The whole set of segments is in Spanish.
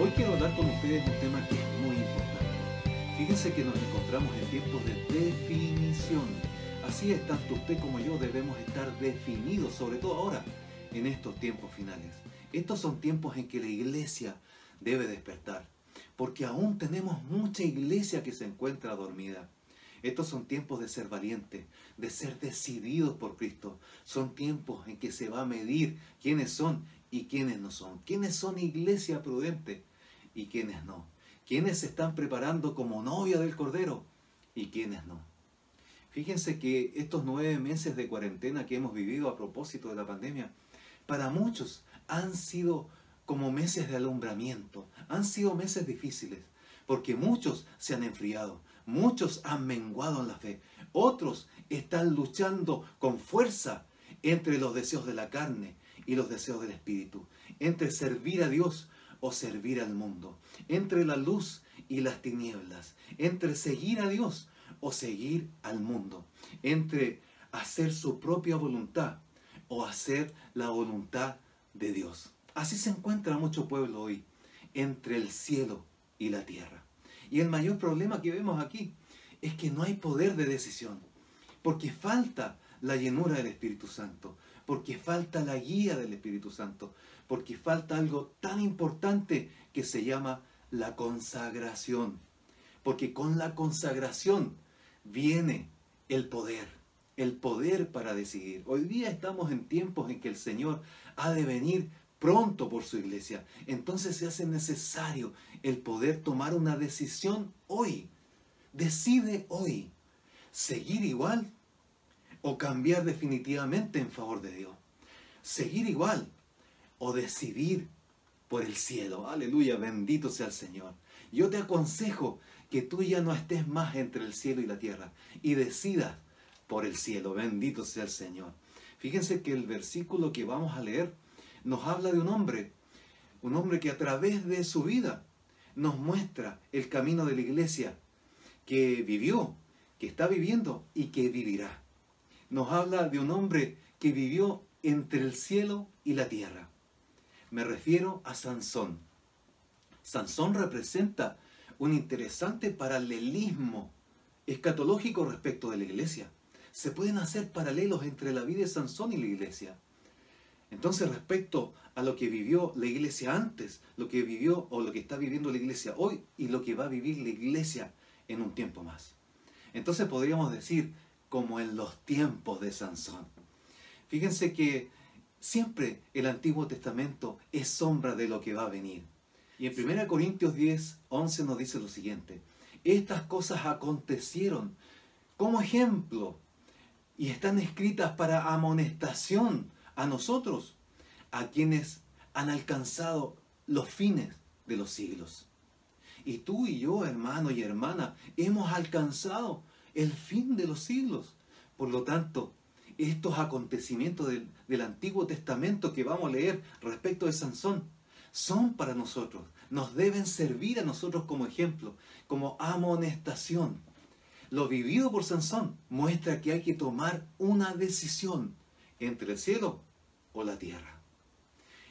Hoy quiero hablar con ustedes un tema que es muy importante. Fíjense que nos encontramos en tiempos de definición. Así es, tanto usted como yo debemos estar definidos, sobre todo ahora, en estos tiempos finales. Estos son tiempos en que la iglesia debe despertar, porque aún tenemos mucha iglesia que se encuentra dormida. Estos son tiempos de ser valientes, de ser decididos por Cristo. Son tiempos en que se va a medir quiénes son y quiénes no son. Quiénes son iglesia prudente y quiénes no. Quiénes se están preparando como novia del Cordero y quiénes no. Fíjense que estos 9 meses de cuarentena que hemos vivido a propósito de la pandemia, para muchos han sido como meses de alumbramiento, han sido meses difíciles, porque muchos se han enfriado, muchos han menguado en la fe, otros están luchando con fuerza entre los deseos de la carne y los deseos del espíritu, entre servir a Dios o servir al mundo, entre la luz y las tinieblas, entre seguir a Dios o seguir al mundo, entre hacer su propia voluntad o hacer la voluntad de Dios. Así se encuentra mucho pueblo hoy, entre el cielo y la tierra. Y el mayor problema que vemos aquí es que no hay poder de decisión, porque falta la llenura del Espíritu Santo, porque falta la guía del Espíritu Santo, porque falta algo tan importante que se llama la consagración. Porque con la consagración viene el poder para decidir. Hoy día estamos en tiempos en que el Señor ha de venir pronto por su iglesia. Entonces se hace necesario el poder tomar una decisión hoy. Decide hoy, seguir igual o cambiar definitivamente en favor de Dios. Seguir igual o decidir por el cielo. Aleluya, bendito sea el Señor. Yo te aconsejo que tú ya no estés más entre el cielo y la tierra y decidas por el cielo. Bendito sea el Señor. Fíjense que el versículo que vamos a leer nos habla de un hombre que a través de su vida nos muestra el camino de la iglesia que vivió, que está viviendo y que vivirá. Nos habla de un hombre que vivió entre el cielo y la tierra. Me refiero a Sansón. Sansón representa un interesante paralelismo escatológico respecto de la iglesia. Se pueden hacer paralelos entre la vida de Sansón y la iglesia. Entonces, respecto a lo que vivió la iglesia antes, lo que vivió o lo que está viviendo la iglesia hoy y lo que va a vivir la iglesia en un tiempo más. Entonces podríamos decir como en los tiempos de Sansón. Fíjense que siempre el Antiguo Testamento es sombra de lo que va a venir. Y en 1 Corintios 10, 11 nos dice lo siguiente: estas cosas acontecieron como ejemplo y están escritas para amonestación a nosotros, a quienes han alcanzado los fines de los siglos. Y tú y yo, hermano y hermana, hemos alcanzado el fin de los siglos. Por lo tanto, estos acontecimientos del Antiguo Testamento que vamos a leer respecto de Sansón son para nosotros, nos deben servir a nosotros como ejemplo, como amonestación. Lo vivido por Sansón muestra que hay que tomar una decisión entre el cielo o la tierra.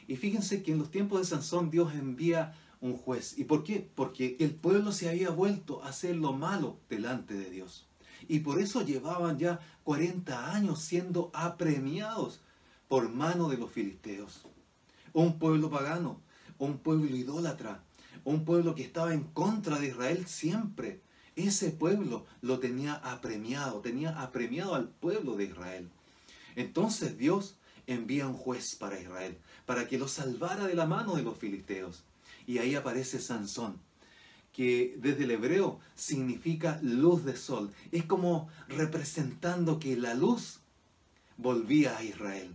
Y fíjense que en los tiempos de Sansón Dios envía un juez. ¿Y por qué? Porque el pueblo se había vuelto a hacer lo malo delante de Dios. Y por eso llevaban ya 40 años siendo apremiados por mano de los filisteos. Un pueblo pagano, un pueblo idólatra, un pueblo que estaba en contra de Israel siempre. Ese pueblo lo tenía apremiado al pueblo de Israel. Entonces Dios envía un juez para Israel, para que lo salvara de la mano de los filisteos. Y ahí aparece Sansón, que desde el hebreo significa luz de sol. Es como representando que la luz volvía a Israel,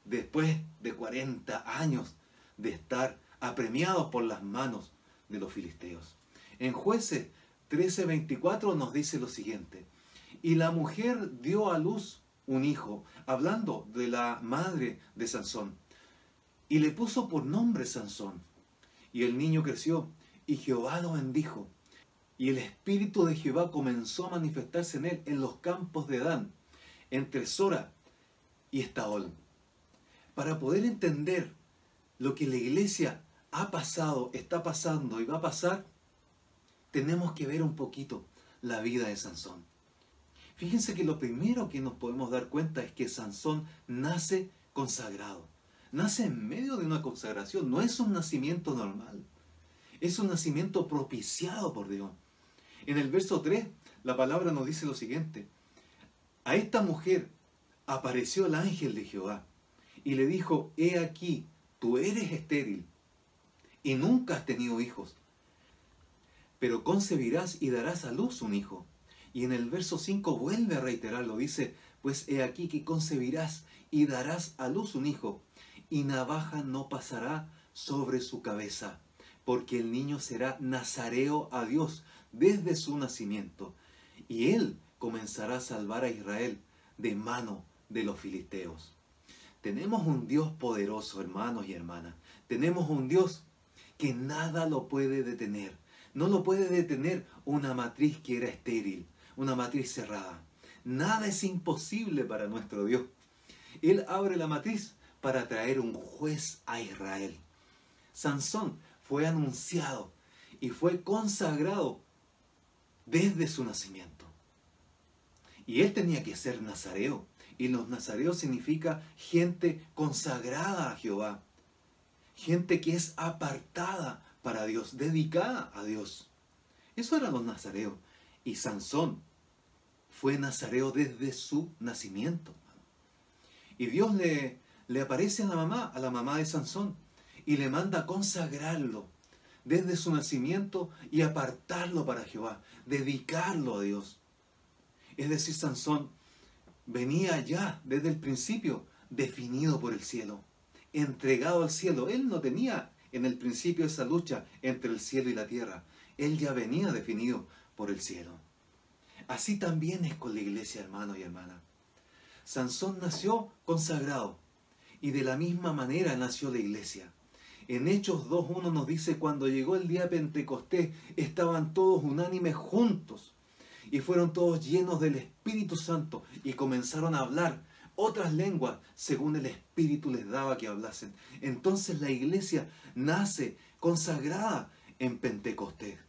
después de 40 años de estar apremiados por las manos de los filisteos. En Jueces 13:24 nos dice lo siguiente: y la mujer dio a luz un hijo, hablando de la madre de Sansón, y le puso por nombre Sansón. Y el niño creció, y Jehová lo bendijo. Y el espíritu de Jehová comenzó a manifestarse en él en los campos de Dan, entre Sora y Estaol. Para poder entender lo que la iglesia ha pasado, está pasando y va a pasar, tenemos que ver un poquito la vida de Sansón. Fíjense que lo primero que nos podemos dar cuenta es que Sansón nace consagrado. Nace en medio de una consagración, no es un nacimiento normal. Es un nacimiento propiciado por Dios. En el verso 3, la palabra nos dice lo siguiente. A esta mujer apareció el ángel de Jehová y le dijo, he aquí, tú eres estéril y nunca has tenido hijos, pero concebirás y darás a luz un hijo. Y en el verso 5 vuelve a reiterarlo, dice, pues he aquí que concebirás y darás a luz un hijo, y navaja no pasará sobre su cabeza, porque el niño será nazareo a Dios desde su nacimiento, y él comenzará a salvar a Israel de mano de los filisteos. Tenemos un Dios poderoso, hermanos y hermanas. Tenemos un Dios que nada lo puede detener. No lo puede detener una matriz que era estéril, una matriz cerrada. Nada es imposible para nuestro Dios. Él abre la matriz para traer un juez a Israel. Sansón fue anunciado y fue consagrado desde su nacimiento. Y él tenía que ser nazareo. Y los nazareos significa gente consagrada a Jehová. Gente que es apartada para Dios, dedicada a Dios. Eso eran los nazareos. Y Sansón fue nazareo desde su nacimiento. Y Dios le aparece a la mamá de Sansón, y le manda a consagrarlo desde su nacimiento y apartarlo para Jehová, dedicarlo a Dios. Es decir, Sansón venía ya desde el principio definido por el cielo, entregado al cielo. Él no tenía en el principio esa lucha entre el cielo y la tierra. Él ya venía definido por el cielo. Así también es con la iglesia, hermanos y hermanas. Sansón nació consagrado y de la misma manera nació la iglesia. En Hechos 2:1 nos dice, cuando llegó el día de Pentecostés, estaban todos unánimes juntos y fueron todos llenos del Espíritu Santo y comenzaron a hablar otras lenguas según el Espíritu les daba que hablasen. Entonces la iglesia nace consagrada en Pentecostés.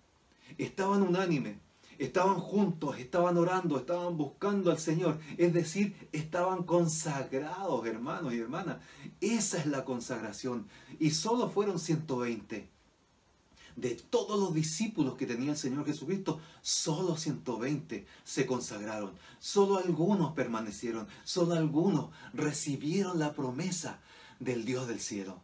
Estaban unánimes, estaban juntos, estaban orando, estaban buscando al Señor. Es decir, estaban consagrados, hermanos y hermanas. Esa es la consagración. Y solo fueron 120. De todos los discípulos que tenía el Señor Jesucristo, solo 120 se consagraron. Solo algunos permanecieron. Solo algunos recibieron la promesa del Dios del cielo.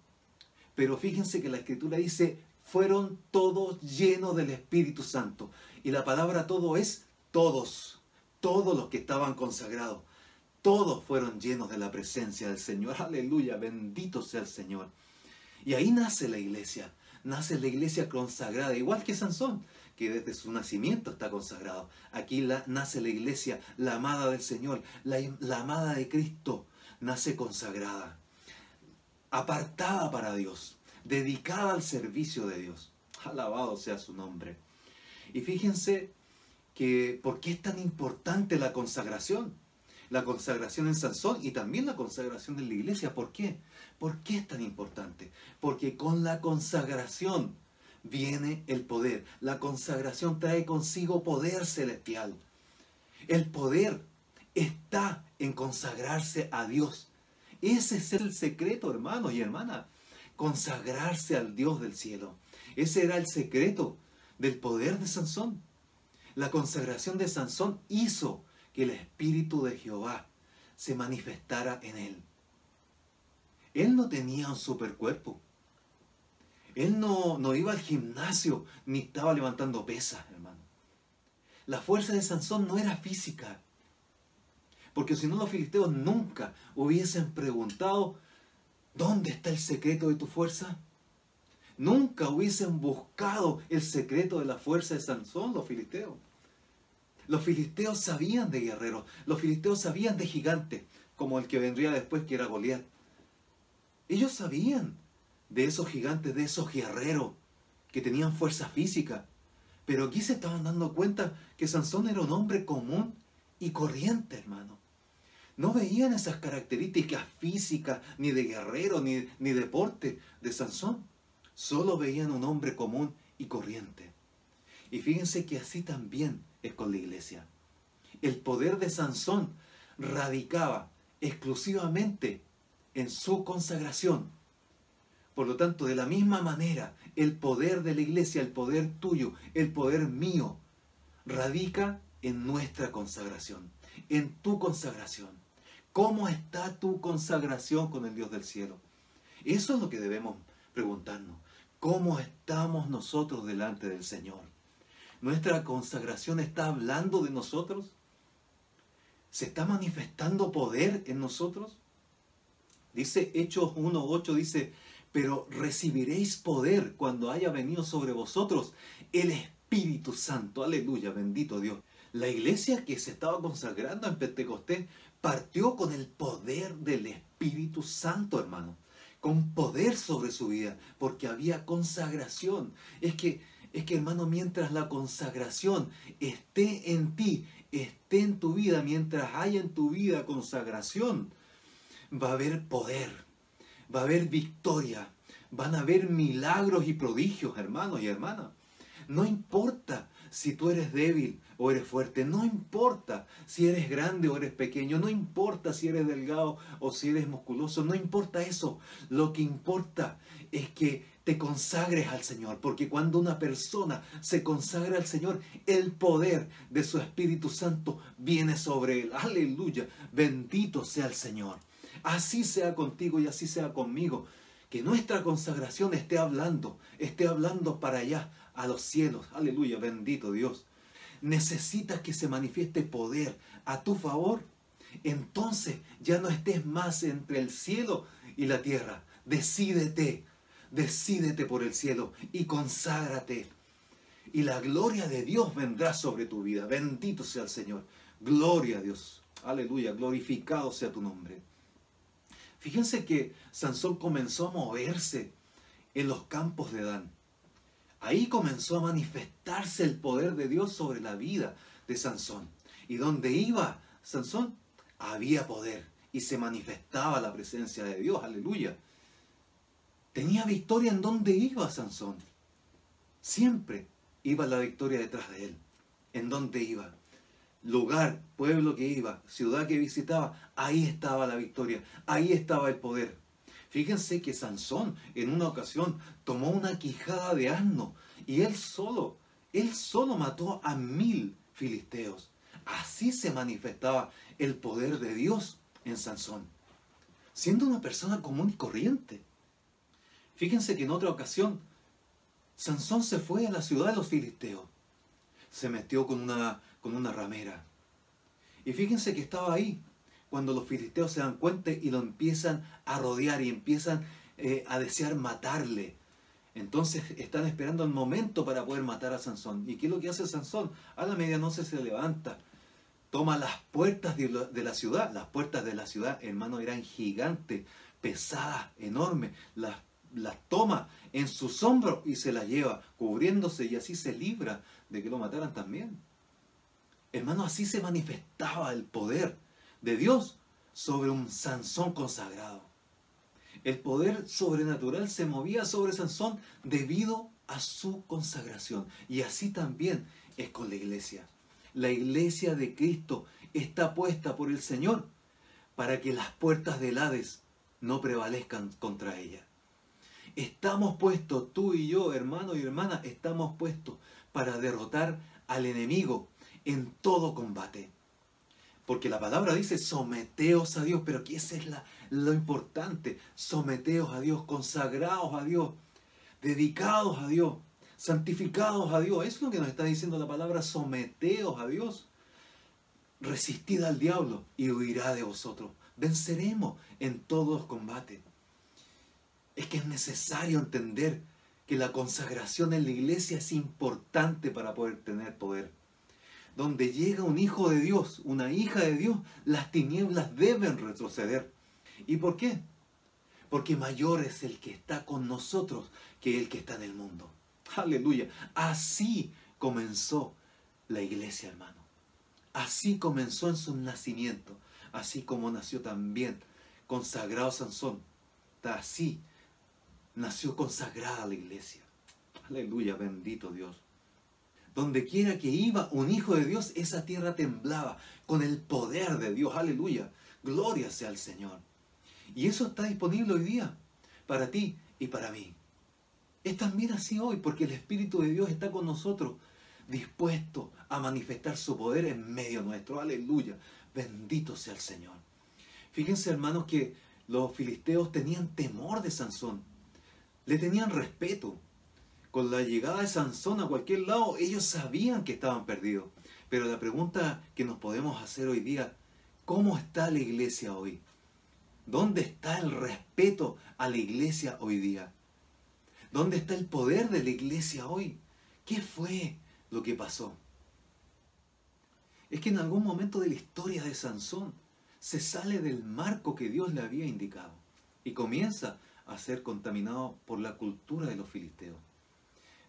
Pero fíjense que la Escritura dice, fueron todos llenos del Espíritu Santo. Y la palabra todo es todos. Todos los que estaban consagrados. Todos fueron llenos de la presencia del Señor. Aleluya, bendito sea el Señor. Y ahí nace la iglesia. Nace la iglesia consagrada, igual que Sansón, que desde su nacimiento está consagrado. Aquí nace la iglesia, la amada del Señor, la amada de Cristo, nace consagrada, apartada para Dios, dedicada al servicio de Dios. Alabado sea su nombre. Y fíjense que ¿por qué es tan importante la consagración? La consagración en Sansón y también la consagración en la iglesia. ¿Por qué? ¿Por qué es tan importante? Porque con la consagración viene el poder. La consagración trae consigo poder celestial. El poder está en consagrarse a Dios. Ese es el secreto, hermanos y hermanas. Consagrarse al Dios del cielo. Ese era el secreto del poder de Sansón. La consagración de Sansón hizo que el Espíritu de Jehová se manifestara en él. Él no tenía un supercuerpo. Él no iba al gimnasio ni estaba levantando pesas, hermano. La fuerza de Sansón no era física. Porque si no, los filisteos nunca hubiesen preguntado, ¿dónde está el secreto de tu fuerza? Nunca hubiesen buscado el secreto de la fuerza de Sansón, los filisteos. Los filisteos sabían de guerreros, los filisteos sabían de gigantes, como el que vendría después, que era Goliat. Ellos sabían de esos gigantes, de esos guerreros que tenían fuerza física. Pero aquí se estaban dando cuenta que Sansón era un hombre común y corriente, hermano. No veían esas características físicas, ni de guerrero, ni deporte de Sansón. Solo veían un hombre común y corriente. Y fíjense que así también es con la iglesia. El poder de Sansón radicaba exclusivamente en su consagración. Por lo tanto, de la misma manera, el poder de la iglesia, el poder tuyo, el poder mío, radica en nuestra consagración, en tu consagración. ¿Cómo está tu consagración con el Dios del cielo? Eso es lo que debemos preguntarnos. ¿Cómo estamos nosotros delante del Señor? ¿Nuestra consagración está hablando de nosotros? ¿Se está manifestando poder en nosotros? Dice Hechos 1:8, dice, pero recibiréis poder cuando haya venido sobre vosotros el Espíritu Santo. Aleluya, bendito Dios. La iglesia que se estaba consagrando en Pentecostés partió con el poder del Espíritu Santo, hermano. Con poder sobre su vida, porque había consagración. Es que, hermano, mientras la consagración esté en ti, esté en tu vida, mientras haya en tu vida consagración, va a haber poder, va a haber victoria, van a haber milagros y prodigios, hermanos y hermanas. No importa si tú eres débil o eres fuerte, no importa si eres grande o eres pequeño, no importa si eres delgado o si eres musculoso, no importa eso. Lo que importa es que te consagres al Señor, porque cuando una persona se consagra al Señor, el poder de su Espíritu Santo viene sobre él. Aleluya, bendito sea el Señor. Así sea contigo y así sea conmigo. Que nuestra consagración esté hablando para allá, a los cielos. Aleluya, bendito Dios. Necesitas que se manifieste poder a tu favor. Entonces ya no estés más entre el cielo y la tierra. Decídete por el cielo y conságrate. Y la gloria de Dios vendrá sobre tu vida. Bendito sea el Señor. Gloria a Dios. Aleluya, glorificado sea tu nombre. Fíjense que Sansón comenzó a moverse en los campos de Dan. Ahí comenzó a manifestarse el poder de Dios sobre la vida de Sansón. Y donde iba Sansón, había poder y se manifestaba la presencia de Dios. Aleluya. Tenía victoria en donde iba Sansón. Siempre iba la victoria detrás de él. En donde iba. Lugar, pueblo que iba, ciudad que visitaba, ahí estaba la victoria, ahí estaba el poder. Fíjense que Sansón en una ocasión tomó una quijada de asno y él solo mató a 1000 filisteos. Así se manifestaba el poder de Dios en Sansón, siendo una persona común y corriente. Fíjense que en otra ocasión Sansón se fue a la ciudad de los filisteos, se metió con una ramera. Y fíjense que estaba ahí cuando los filisteos se dan cuenta y lo empiezan a rodear y empiezan a desear matarle. Entonces están esperando el momento para poder matar a Sansón. ¿Y qué es lo que hace Sansón? A la medianoche se levanta, toma las puertas de la ciudad. Las puertas de la ciudad, hermano, eran gigantes, pesadas, enormes. Las toma en sus hombros y se las lleva, cubriéndose, y así se libra de que lo mataran también. Hermano, así se manifestaba el poder de Dios sobre un Sansón consagrado. El poder sobrenatural se movía sobre Sansón debido a su consagración. Y así también es con la iglesia. La iglesia de Cristo está puesta por el Señor para que las puertas del Hades no prevalezcan contra ella. Estamos puestos, tú y yo, hermano y hermana, estamos puestos para derrotar al enemigo en todo combate. Porque la palabra dice, someteos a Dios, pero que ese es lo importante. Someteos a Dios, consagraos a Dios, dedicados a Dios, santificados a Dios. Eso es lo que nos está diciendo la palabra, someteos a Dios. Resistid al diablo y huirá de vosotros. Venceremos en todos los combates. Es que es necesario entender que la consagración en la iglesia es importante para poder tener poder. Donde llega un hijo de Dios, una hija de Dios, las tinieblas deben retroceder. ¿Y por qué? Porque mayor es el que está con nosotros que el que está en el mundo. Aleluya. Así comenzó la iglesia, hermano. Así comenzó en su nacimiento. Así como nació también consagrado Sansón. Así nació consagrada la iglesia. Aleluya, bendito Dios. Donde quiera que iba un hijo de Dios, esa tierra temblaba con el poder de Dios. Aleluya, gloria sea al Señor. Y eso está disponible hoy día para ti y para mí. Es también así hoy porque el Espíritu de Dios está con nosotros, dispuesto a manifestar su poder en medio nuestro. Aleluya, bendito sea el Señor. Fíjense, hermanos, que los filisteos tenían temor de Sansón. Le tenían respeto. Con la llegada de Sansón a cualquier lado, ellos sabían que estaban perdidos. Pero la pregunta que nos podemos hacer hoy día, ¿cómo está la iglesia hoy? ¿Dónde está el respeto a la iglesia hoy día? ¿Dónde está el poder de la iglesia hoy? ¿Qué fue lo que pasó? Es que en algún momento de la historia de Sansón se sale del marco que Dios le había indicado y comienza a ser contaminado por la cultura de los filisteos.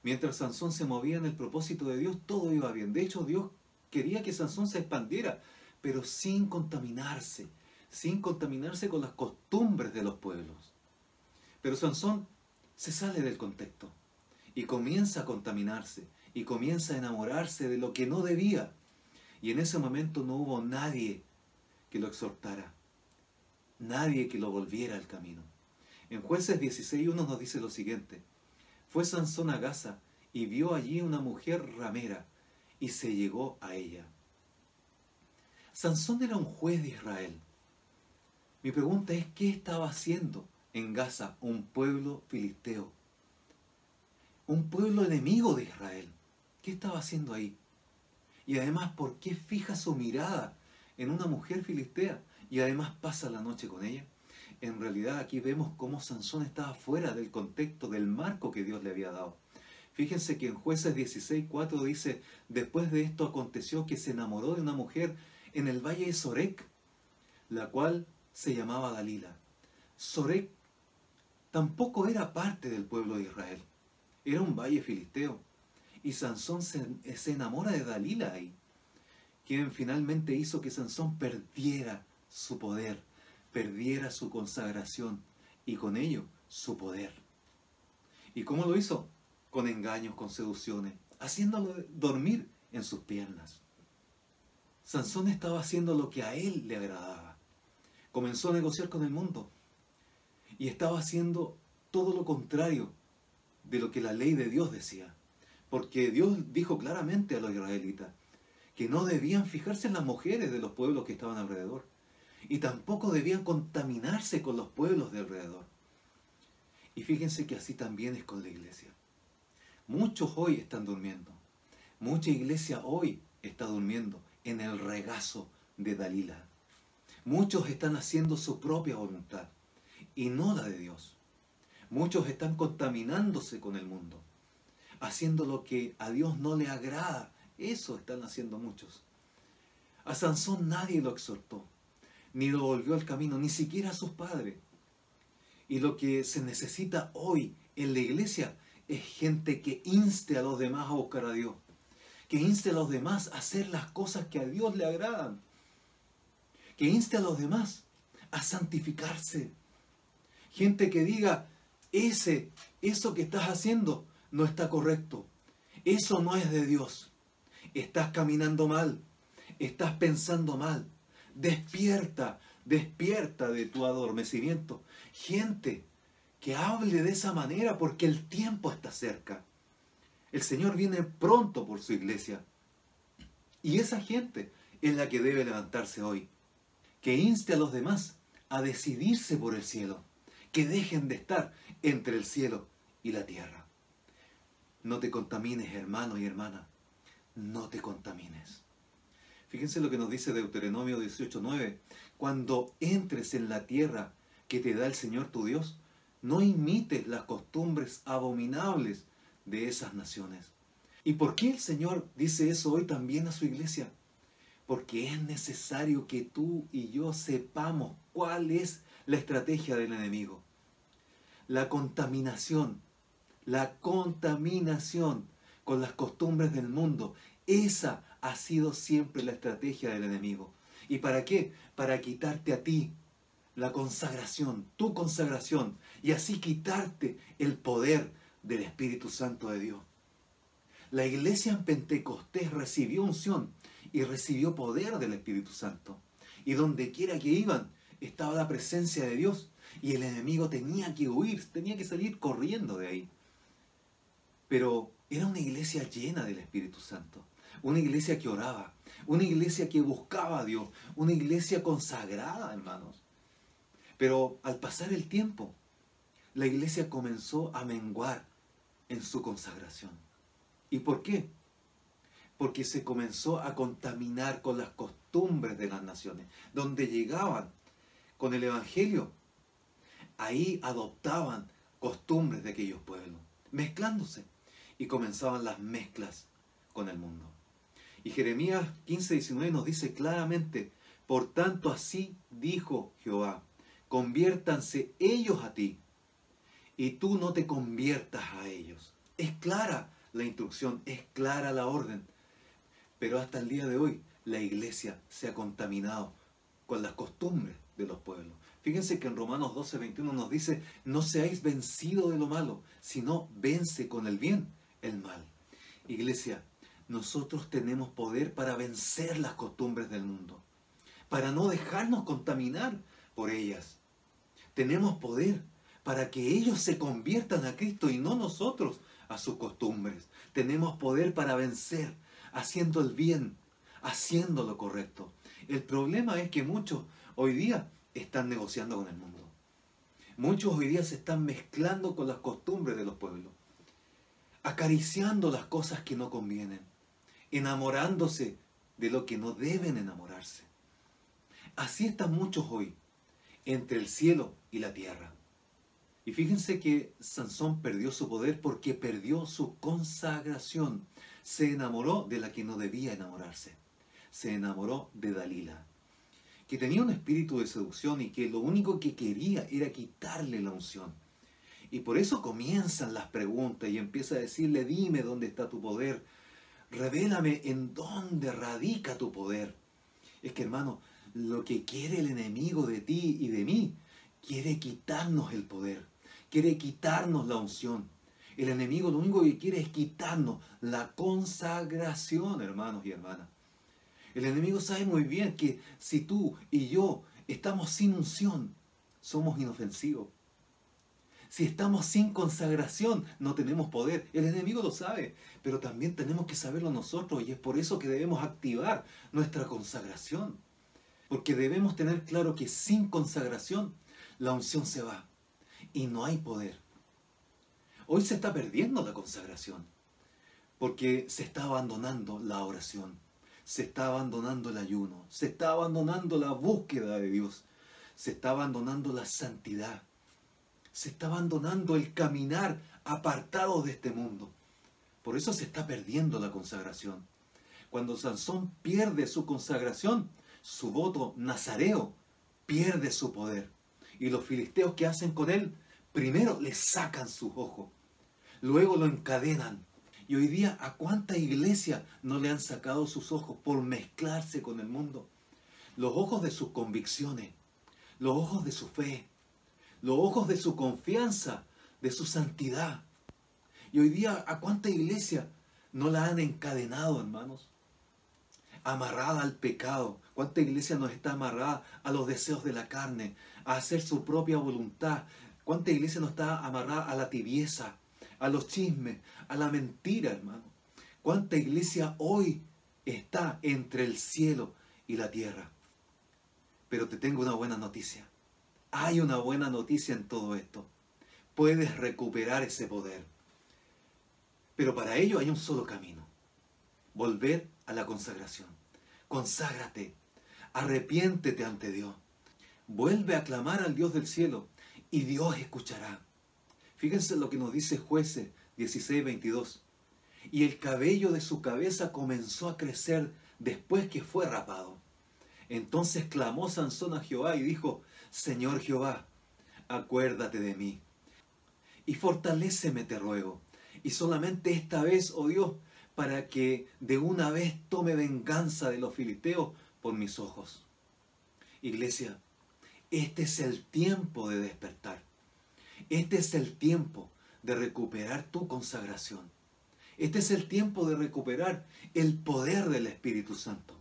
Mientras Sansón se movía en el propósito de Dios, todo iba bien. De hecho, Dios quería que Sansón se expandiera, pero sin contaminarse con las costumbres de los pueblos. Pero Sansón se sale del contexto y comienza a contaminarse y comienza a enamorarse de lo que no debía. Y en ese momento no hubo nadie que lo exhortara, nadie que lo volviera al camino. En Jueces 16:1 nos dice lo siguiente: fue Sansón a Gaza y vio allí una mujer ramera y se llegó a ella. Sansón era un juez de Israel. Mi pregunta es, ¿qué estaba haciendo en Gaza un pueblo filisteo? Un pueblo enemigo de Israel. ¿Qué estaba haciendo ahí? Y además, ¿por qué fija su mirada en una mujer filistea y además pasa la noche con ella? En realidad aquí vemos cómo Sansón estaba fuera del contexto, del marco que Dios le había dado. Fíjense que en Jueces 16:4 dice: después de esto aconteció que se enamoró de una mujer en el valle de Sorek, la cual se llamaba Dalila. Sorek tampoco era parte del pueblo de Israel, era un valle filisteo. Y Sansón se enamora de Dalila ahí, quien finalmente hizo que Sansón perdiera su poder, perdiera su consagración y con ello su poder. ¿Y cómo lo hizo? Con engaños, con seducciones, haciéndolo dormir en sus piernas. Sansón estaba haciendo lo que a él le agradaba. Comenzó a negociar con el mundo y estaba haciendo todo lo contrario de lo que la ley de Dios decía. Porque Dios dijo claramente a los israelitas que no debían fijarse en las mujeres de los pueblos que estaban alrededor. Y tampoco debían contaminarse con los pueblos de alrededor. Y fíjense que así también es con la iglesia. Muchos hoy están durmiendo. Mucha iglesia hoy está durmiendo en el regazo de Dalila. Muchos están haciendo su propia voluntad y no la de Dios. Muchos están contaminándose con el mundo, haciendo lo que a Dios no le agrada. Eso están haciendo muchos. A Sansón nadie lo exhortó, ni lo volvió al camino, ni siquiera a sus padres. Y lo que se necesita hoy en la iglesia es gente que inste a los demás a buscar a Dios, que inste a los demás a hacer las cosas que a Dios le agradan, que inste a los demás a santificarse. Gente que diga: eso que estás haciendo no está correcto, eso no es de Dios, estás caminando mal, estás pensando mal, despierta de tu adormecimiento. Gente que hable de esa manera porque el tiempo está cerca. El Señor viene pronto por su iglesia. Y esa gente es la que debe levantarse hoy, que inste a los demás a decidirse por el cielo, que dejen de estar entre el cielo y la tierra. No te contamines, hermano y hermana, no te contamines. Fíjense lo que nos dice Deuteronomio 18:9. Cuando entres en la tierra que te da el Señor tu Dios, no imites las costumbres abominables de esas naciones. ¿Y por qué el Señor dice eso hoy también a su iglesia? Porque es necesario que tú y yo sepamos cuál es la estrategia del enemigo. La contaminación con las costumbres del mundo. Esa ha sido siempre la estrategia del enemigo. ¿Y para qué? Para quitarte a ti la consagración, tu consagración, y así quitarte el poder del Espíritu Santo de Dios. La iglesia en Pentecostés recibió unción y recibió poder del Espíritu Santo. Y donde quiera que iban, estaba la presencia de Dios. Y el enemigo tenía que huir, tenía que salir corriendo de ahí. Pero era una iglesia llena del Espíritu Santo. Una iglesia que oraba, una iglesia que buscaba a Dios, una iglesia consagrada, hermanos. Pero al pasar el tiempo, la iglesia comenzó a menguar en su consagración. ¿Y por qué? Porque se comenzó a contaminar con las costumbres de las naciones. Donde llegaban con el Evangelio, ahí adoptaban costumbres de aquellos pueblos, mezclándose. Y comenzaban las mezclas con el mundo. Y Jeremías 15:19 nos dice claramente: por tanto así dijo Jehová, conviértanse ellos a ti, y tú no te conviertas a ellos. Es clara la instrucción, es clara la orden. Pero hasta el día de hoy la iglesia se ha contaminado con las costumbres de los pueblos. Fíjense que en Romanos 12:21 nos dice: no seáis vencidos de lo malo, sino vence con el bien el mal. Iglesia, nosotros tenemos poder para vencer las costumbres del mundo, para no dejarnos contaminar por ellas. Tenemos poder para que ellos se conviertan a Cristo y no nosotros a sus costumbres. Tenemos poder para vencer, haciendo el bien, haciendo lo correcto. El problema es que muchos hoy día están negociando con el mundo. Muchos hoy día se están mezclando con las costumbres de los pueblos, acariciando las cosas que no convienen, enamorándose de lo que no deben enamorarse. Así están muchos hoy, entre el cielo y la tierra. Y fíjense que Sansón perdió su poder porque perdió su consagración. Se enamoró de la que no debía enamorarse. Se enamoró de Dalila, que tenía un espíritu de seducción y que lo único que quería era quitarle la unción. Y por eso comienzan las preguntas y empieza a decirle: dime dónde está tu poder, revélame en dónde radica tu poder. Es que, hermano, lo que quiere el enemigo de ti y de mí, quiere quitarnos el poder, quiere quitarnos la unción. El enemigo lo único que quiere es quitarnos la consagración, hermanos y hermanas. El enemigo sabe muy bien que si tú y yo estamos sin unción, somos inofensivos. Si estamos sin consagración, no tenemos poder. El enemigo lo sabe, pero también tenemos que saberlo nosotros, y es por eso que debemos activar nuestra consagración. Porque debemos tener claro que sin consagración, la unción se va y no hay poder. Hoy se está perdiendo la consagración, porque se está abandonando la oración, se está abandonando el ayuno, se está abandonando la búsqueda de Dios, se está abandonando la santidad. Se está abandonando el caminar apartado de este mundo. Por eso se está perdiendo la consagración. Cuando Sansón pierde su consagración, su voto nazareo pierde su poder. Y los filisteos, ¿qué hacen con él? Primero le sacan sus ojos, luego lo encadenan. Y hoy día, ¿a cuánta iglesia no le han sacado sus ojos por mezclarse con el mundo? Los ojos de sus convicciones, los ojos de su fe, los ojos de su confianza, de su santidad. Y hoy día, ¿a cuánta iglesia no la han encadenado, hermanos? Amarrada al pecado. ¿Cuánta iglesia no está amarrada a los deseos de la carne, a hacer su propia voluntad? ¿Cuánta iglesia no está amarrada a la tibieza, a los chismes, a la mentira, hermano? ¿Cuánta iglesia hoy está entre el cielo y la tierra? Pero te tengo una buena noticia. Hay una buena noticia en todo esto. Puedes recuperar ese poder. Pero para ello hay un solo camino: volver a la consagración. Conságrate, arrepiéntete ante Dios. Vuelve a clamar al Dios del cielo y Dios escuchará. Fíjense lo que nos dice Jueces 16:22. Y el cabello de su cabeza comenzó a crecer después que fue rapado. Entonces clamó Sansón a Jehová y dijo: Señor Jehová, acuérdate de mí y fortaléceme, te ruego, y solamente esta vez, oh Dios, para que de una vez tome venganza de los filisteos por mis ojos. Iglesia, Este es el tiempo de despertar. Este es el tiempo de recuperar tu consagración. Este es el tiempo de recuperar el poder del Espíritu Santo.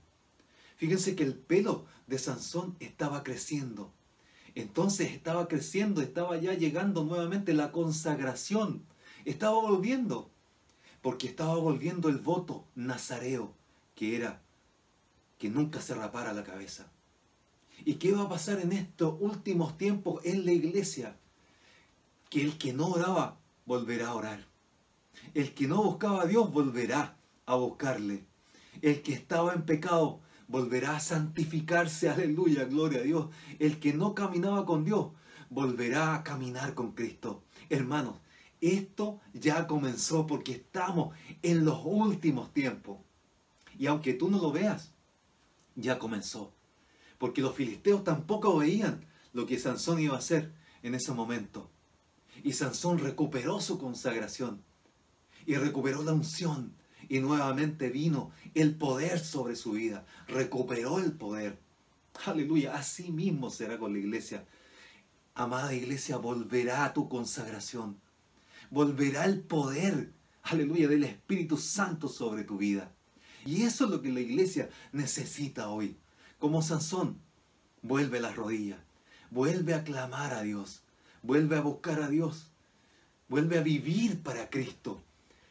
Fíjense que el pelo de Sansón estaba creciendo. Entonces estaba creciendo, estaba ya llegando nuevamente la consagración. Estaba volviendo, porque estaba volviendo el voto nazareo, que era que nunca se rapara la cabeza. ¿Y qué va a pasar en estos últimos tiempos en la iglesia? Que el que no oraba volverá a orar. El que no buscaba a Dios volverá a buscarle. El que estaba en pecado volverá a santificarse, aleluya, gloria a Dios. El que no caminaba con Dios volverá a caminar con Cristo. Hermanos, esto ya comenzó porque estamos en los últimos tiempos. Y aunque tú no lo veas, ya comenzó. Porque los filisteos tampoco veían lo que Sansón iba a hacer en ese momento. Y Sansón recuperó su consagración. Y recuperó la unción. Y nuevamente vino el poder sobre su vida. Recuperó el poder. Aleluya. Así mismo será con la iglesia. Amada iglesia, volverá a tu consagración. Volverá el poder, aleluya, del Espíritu Santo sobre tu vida. Y eso es lo que la iglesia necesita hoy. Como Sansón, vuelve a las rodillas. Vuelve a clamar a Dios. Vuelve a buscar a Dios. Vuelve a vivir para Cristo.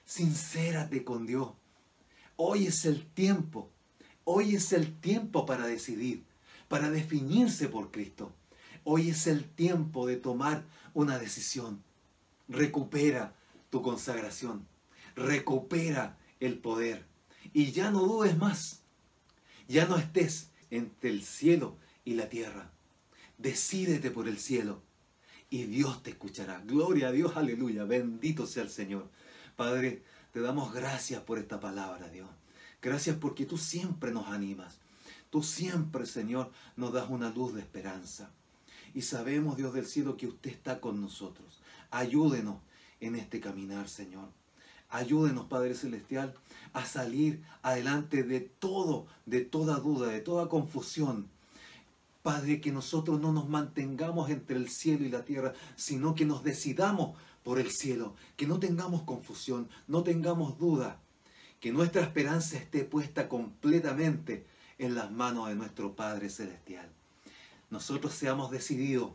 Sincérate con Dios. Hoy es el tiempo. Hoy es el tiempo para decidir, para definirse por Cristo. Hoy es el tiempo de tomar una decisión. Recupera tu consagración. Recupera el poder. Y ya no dudes más. Ya no estés entre el cielo y la tierra. Decídete por el cielo. Y Dios te escuchará. Gloria a Dios, aleluya. Bendito sea el Señor. Padre, te damos gracias por esta palabra, Dios. Gracias porque tú siempre nos animas. Tú siempre, Señor, nos das una luz de esperanza. Y sabemos, Dios del cielo, que usted está con nosotros. Ayúdenos en este caminar, Señor. Ayúdenos, Padre Celestial, a salir adelante de todo, de toda duda, de toda confusión. Padre, que nosotros no nos mantengamos entre el cielo y la tierra, sino que nos decidamos por el cielo, que no tengamos confusión, no tengamos duda, que nuestra esperanza esté puesta completamente en las manos de nuestro Padre Celestial. Nosotros seamos decididos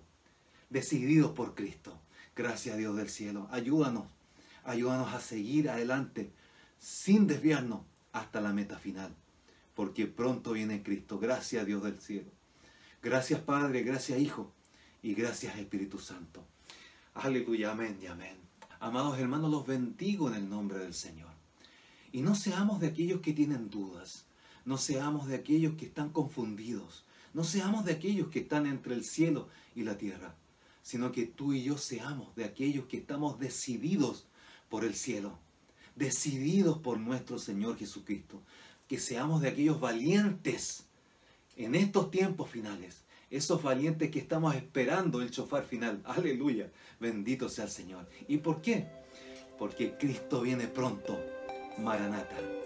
por Cristo. Gracias a Dios del cielo. Ayúdanos a seguir adelante sin desviarnos hasta la meta final, porque pronto viene Cristo. Gracias a Dios del cielo. Gracias Padre, gracias Hijo y gracias Espíritu Santo. Aleluya, amén y amén. Amados hermanos, los bendigo en el nombre del Señor. Y no seamos de aquellos que tienen dudas, no seamos de aquellos que están confundidos, no seamos de aquellos que están entre el cielo y la tierra, sino que tú y yo seamos de aquellos que estamos decididos por el cielo, decididos por nuestro Señor Jesucristo, que seamos de aquellos valientes en estos tiempos finales, esos valientes que estamos esperando el shofar final. Aleluya, bendito sea el Señor. ¿Y por qué? Porque Cristo viene pronto. Maranata.